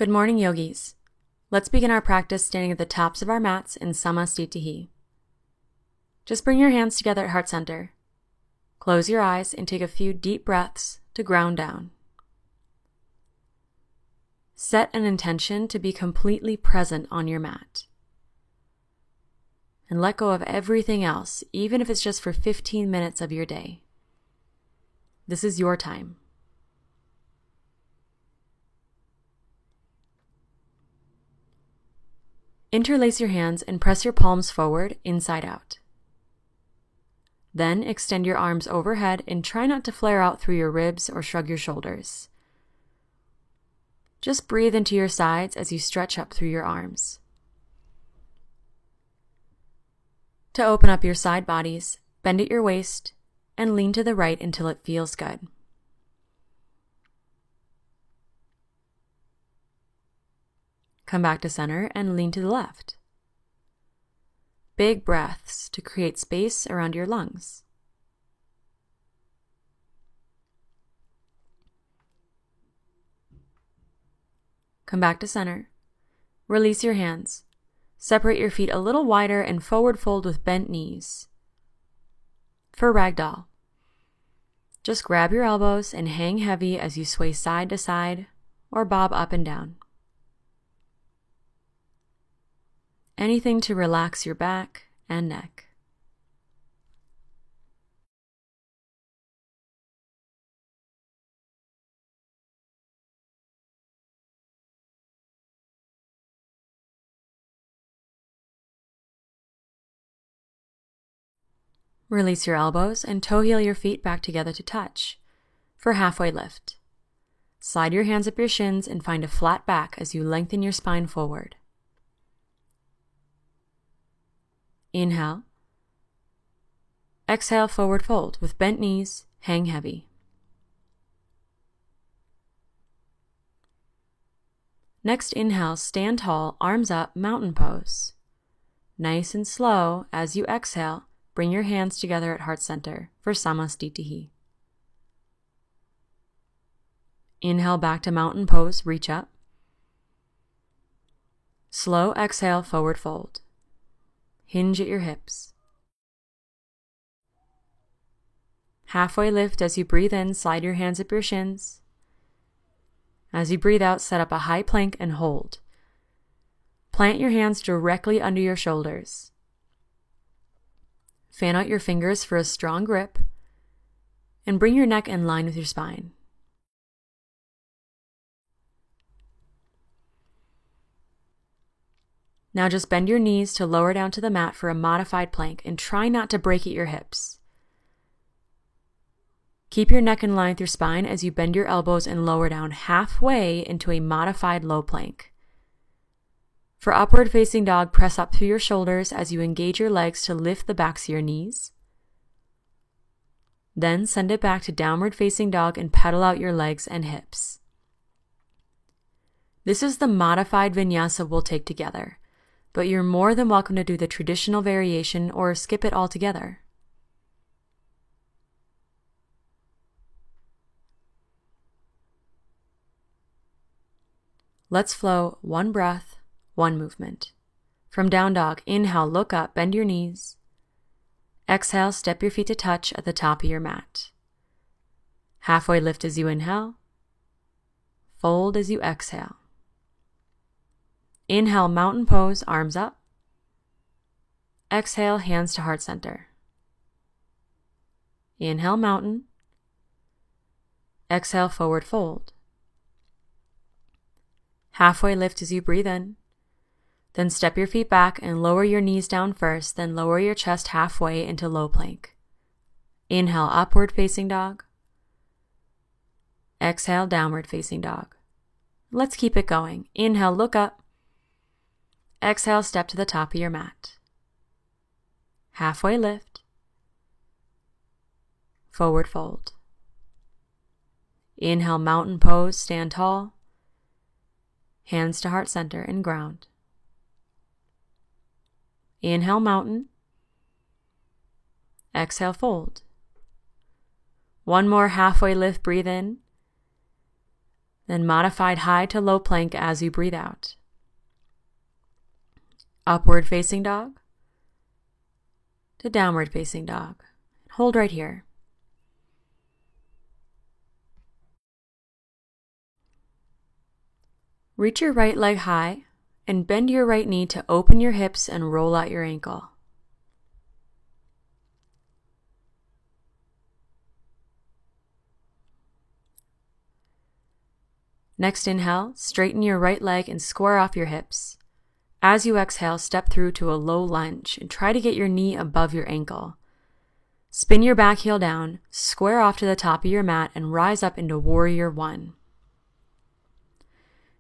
Good morning, yogis. Let's begin our practice standing at the tops of our mats in Samastitihi. Just bring your hands together at heart center. Close your eyes and take a few deep breaths to ground down. Set an intention to be completely present on your mat. And let go of everything else, even if it's just for 15 minutes of your day. This is your time. Interlace your hands and press your palms forward, inside out. Then extend your arms overhead and try not to flare out through your ribs or shrug your shoulders. Just breathe into your sides as you stretch up through your arms. To open up your side bodies, bend at your waist and lean to the right until it feels good. Come back to center and lean to the left. Big breaths to create space around your lungs. Come back to center. Release your hands. Separate your feet a little wider and forward fold with bent knees. For ragdoll, just grab your elbows and hang heavy as you sway side to side or bob up and down. Anything to relax your back and neck. Release your elbows and toe heel your feet back together to touch for halfway lift. Slide your hands up your shins and find a flat back as you lengthen your spine forward. Inhale. Exhale, forward fold with bent knees, hang heavy. Next inhale, stand tall, arms up, mountain pose. Nice and slow, as you exhale, bring your hands together at heart center for Samastitihi. Inhale back to mountain pose, reach up. Slow exhale, forward fold. Hinge at your hips. Halfway lift as you breathe in, slide your hands up your shins. As you breathe out, set up a high plank and hold. Plant your hands directly under your shoulders. Fan out your fingers for a strong grip and bring your neck in line with your spine. Now just bend your knees to lower down to the mat for a modified plank and try not to break at your hips. Keep your neck in line with your spine as you bend your elbows and lower down halfway into a modified low plank. For upward facing dog, press up through your shoulders as you engage your legs to lift the backs of your knees. Then send it back to downward facing dog and pedal out your legs and hips. This is the modified vinyasa we'll take together, but you're more than welcome to do the traditional variation or skip it altogether. Let's flow one breath, one movement. From down dog, inhale, look up, bend your knees. Exhale, step your feet to touch at the top of your mat. Halfway lift as you inhale. Fold as you exhale. Inhale, mountain pose, arms up. Exhale, hands to heart center. Inhale, mountain. Exhale, forward fold. Halfway lift as you breathe in. Then step your feet back and lower your knees down first, then lower your chest halfway into low plank. Inhale, upward facing dog. Exhale, downward facing dog. Let's keep it going. Inhale, look up. Exhale, step to the top of your mat. Halfway lift. Forward fold. Inhale, mountain pose, stand tall. Hands to heart center and ground. Inhale, mountain. Exhale, fold. One more halfway lift, breathe in. Then modified high to low plank as you breathe out. Upward facing dog to downward facing dog. Hold right here. Reach your right leg high and bend your right knee to open your hips and roll out your ankle. Next inhale, straighten your right leg and square off your hips. As you exhale, step through to a low lunge and try to get your knee above your ankle. Spin your back heel down, square off to the top of your mat, and rise up into Warrior One.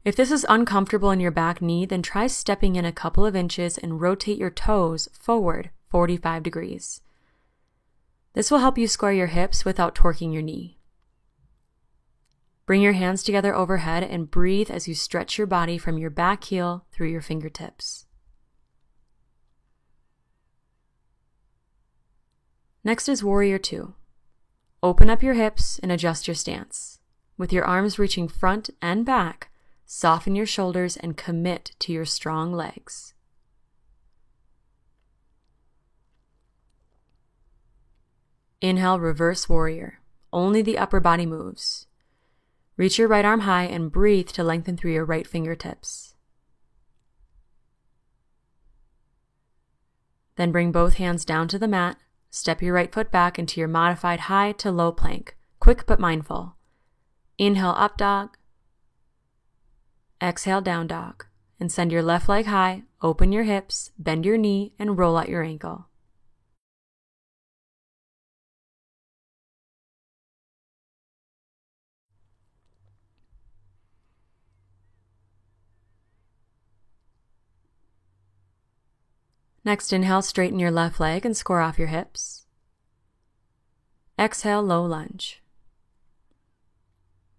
If this is uncomfortable in your back knee, then try stepping in a couple of inches and rotate your toes forward 45 degrees. This will help you square your hips without torquing your knee. Bring your hands together overhead and breathe as you stretch your body from your back heel through your fingertips. Next is Warrior Two. Open up your hips and adjust your stance. With your arms reaching front and back, soften your shoulders and commit to your strong legs. Inhale, Reverse Warrior. Only the upper body moves. Reach your right arm high and breathe to lengthen through your right fingertips. Then bring both hands down to the mat. Step your right foot back into your modified high to low plank, quick but mindful. Inhale, Up Dog. Exhale, Down Dog. And send your left leg high, open your hips, bend your knee, and roll out your ankle. Next, inhale, straighten your left leg and square off your hips. Exhale, low lunge.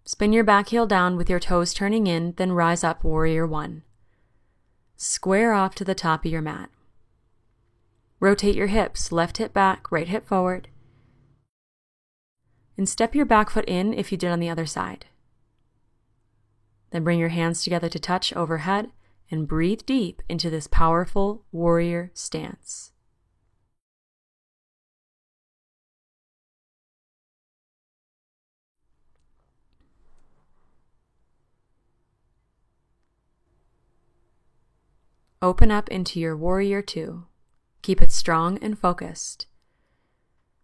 Spin your back heel down with your toes turning in, then rise up, Warrior One. Square off to the top of your mat. Rotate your hips, left hip back, right hip forward. And step your back foot in if you did on the other side. Then bring your hands together to touch overhead and breathe deep into this powerful warrior stance. Open up into your Warrior Two. Keep it strong and focused.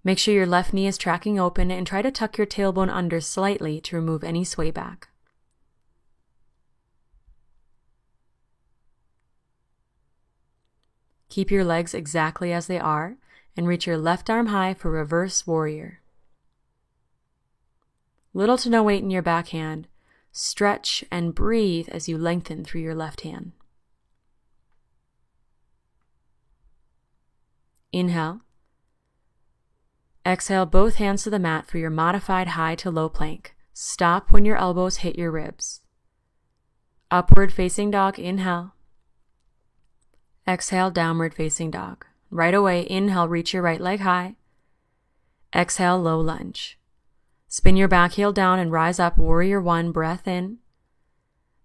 Make sure your left knee is tracking open and try to tuck your tailbone under slightly to remove any sway back. Keep your legs exactly as they are and reach your left arm high for Reverse Warrior. Little to no weight in your back hand. Stretch and breathe as you lengthen through your left hand. Inhale. Exhale both hands to the mat for your modified high to low plank. Stop when your elbows hit your ribs. Upward facing dog, inhale. Exhale, downward facing dog. Right away, inhale, reach your right leg high. Exhale, low lunge. Spin your back heel down and rise up, Warrior One, breath in.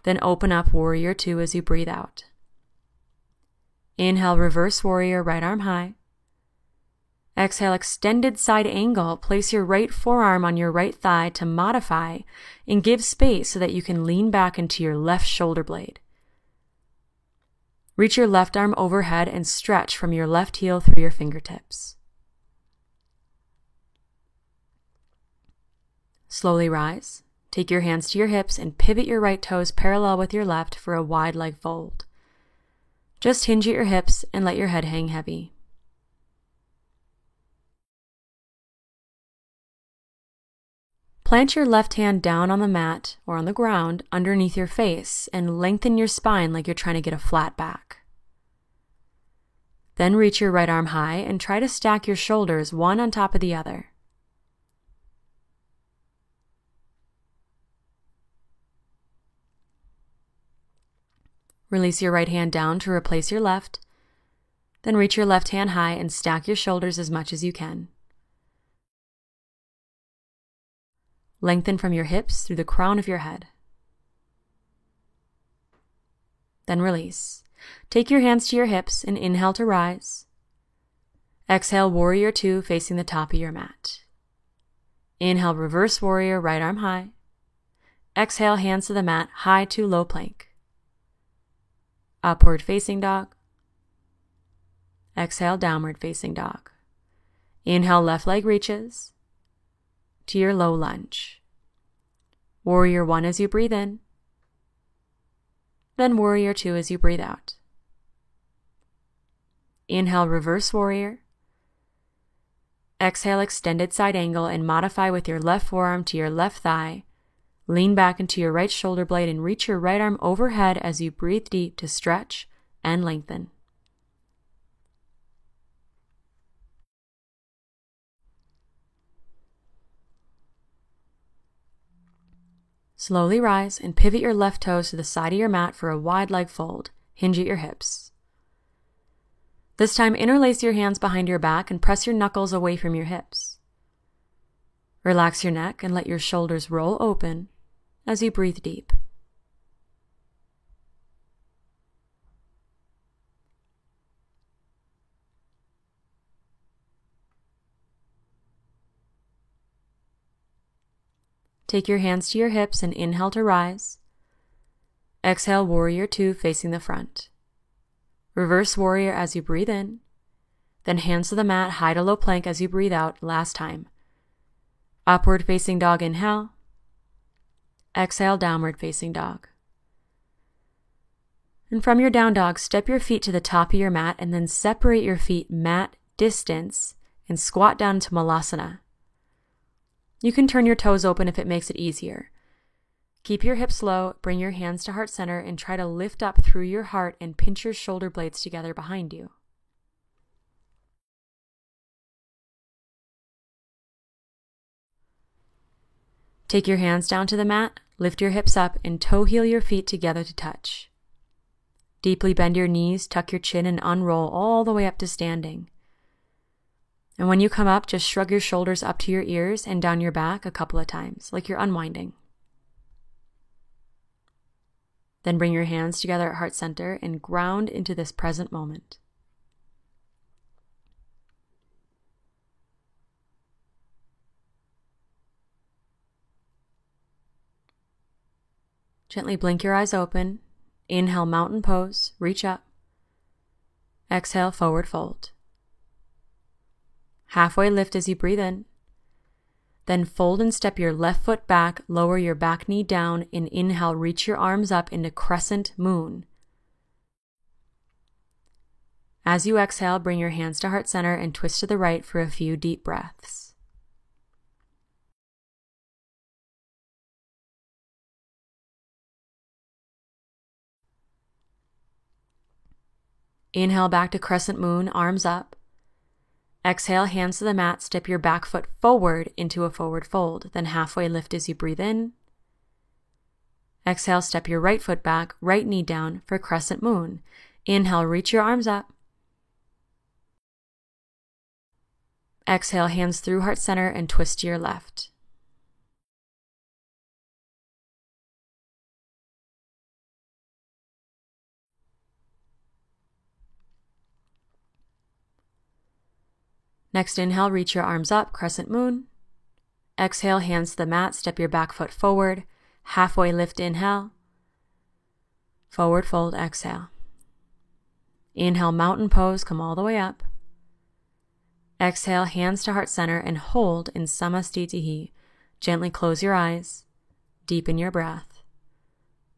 Then open up, Warrior Two as you breathe out. Inhale, Reverse Warrior, right arm high. Exhale, extended side angle. Place your right forearm on your right thigh to modify and give space so that you can lean back into your left shoulder blade. Reach your left arm overhead and stretch from your left heel through your fingertips. Slowly rise. Take your hands to your hips and pivot your right toes parallel with your left for a wide leg fold. Just hinge at your hips and let your head hang heavy. Plant your left hand down on the mat or on the ground underneath your face and lengthen your spine like you're trying to get a flat back. Then reach your right arm high and try to stack your shoulders one on top of the other. Release your right hand down to replace your left. Then reach your left hand high and stack your shoulders as much as you can. Lengthen from your hips through the crown of your head. Then release. Take your hands to your hips and inhale to rise. Exhale, Warrior Two, facing the top of your mat. Inhale, Reverse Warrior, right arm high. Exhale, hands to the mat, high to low plank. Upward Facing Dog. Exhale, Downward Facing Dog. Inhale, left leg reaches to your low lunge. Warrior One as you breathe in. Then Warrior Two as you breathe out. Inhale, Reverse Warrior. Exhale, extended side angle and modify with your left forearm to your left thigh. Lean back into your right shoulder blade and reach your right arm overhead as you breathe deep to stretch and lengthen. Slowly rise and pivot your left toes to the side of your mat for a wide leg fold. Hinge at your hips. This time, interlace your hands behind your back and press your knuckles away from your hips. Relax your neck and let your shoulders roll open as you breathe deep. Take your hands to your hips and inhale to rise. Exhale, Warrior Two, facing the front. Reverse Warrior as you breathe in. Then hands to the mat, high to low plank as you breathe out, last time. Upward Facing Dog, inhale. Exhale, Downward Facing Dog. And from your down dog, step your feet to the top of your mat and then separate your feet mat distance and squat down to Malasana. You can turn your toes open if it makes it easier. Keep your hips low, bring your hands to heart center, and try to lift up through your heart and pinch your shoulder blades together behind you. Take your hands down to the mat, lift your hips up, and toe heel your feet together to touch. Deeply bend your knees, tuck your chin, and unroll all the way up to standing. And when you come up, just shrug your shoulders up to your ears and down your back a couple of times, like you're unwinding. Then bring your hands together at heart center and ground into this present moment. Gently blink your eyes open. Inhale, mountain pose, reach up. Exhale, forward fold. Halfway lift as you breathe in. Then fold and step your left foot back, lower your back knee down, and inhale, reach your arms up into crescent moon. As you exhale, bring your hands to heart center and twist to the right for a few deep breaths. Inhale back to crescent moon, arms up. Exhale, hands to the mat, step your back foot forward into a forward fold, then halfway lift as you breathe in. Exhale, step your right foot back, right knee down for crescent moon. Inhale, reach your arms up. Exhale, hands through heart center and twist to your left. Next inhale, reach your arms up, crescent moon. Exhale, hands to the mat, step your back foot forward. Halfway lift, inhale. Forward fold, exhale. Inhale, mountain pose, come all the way up. Exhale, hands to heart center and hold in Samastitihi. Gently close your eyes, deepen your breath.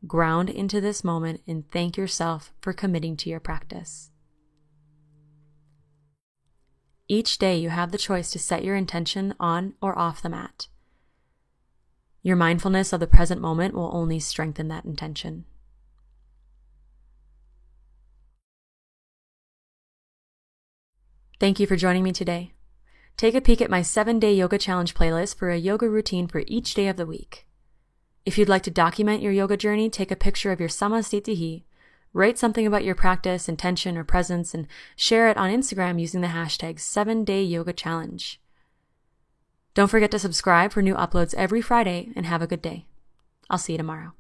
Ground into this moment and thank yourself for committing to your practice. Each day you have the choice to set your intention on or off the mat. Your mindfulness of the present moment will only strengthen that intention. Thank you for joining me today. Take a peek at my 7-day yoga challenge playlist for a yoga routine for each day of the week. If you'd like to document your yoga journey, take a picture of your Samastitihi. Write something about your practice, intention, or presence, and share it on Instagram using the hashtag 7-Day Yoga Challenge. Don't forget to subscribe for new uploads every Friday, and have a good day. I'll see you tomorrow.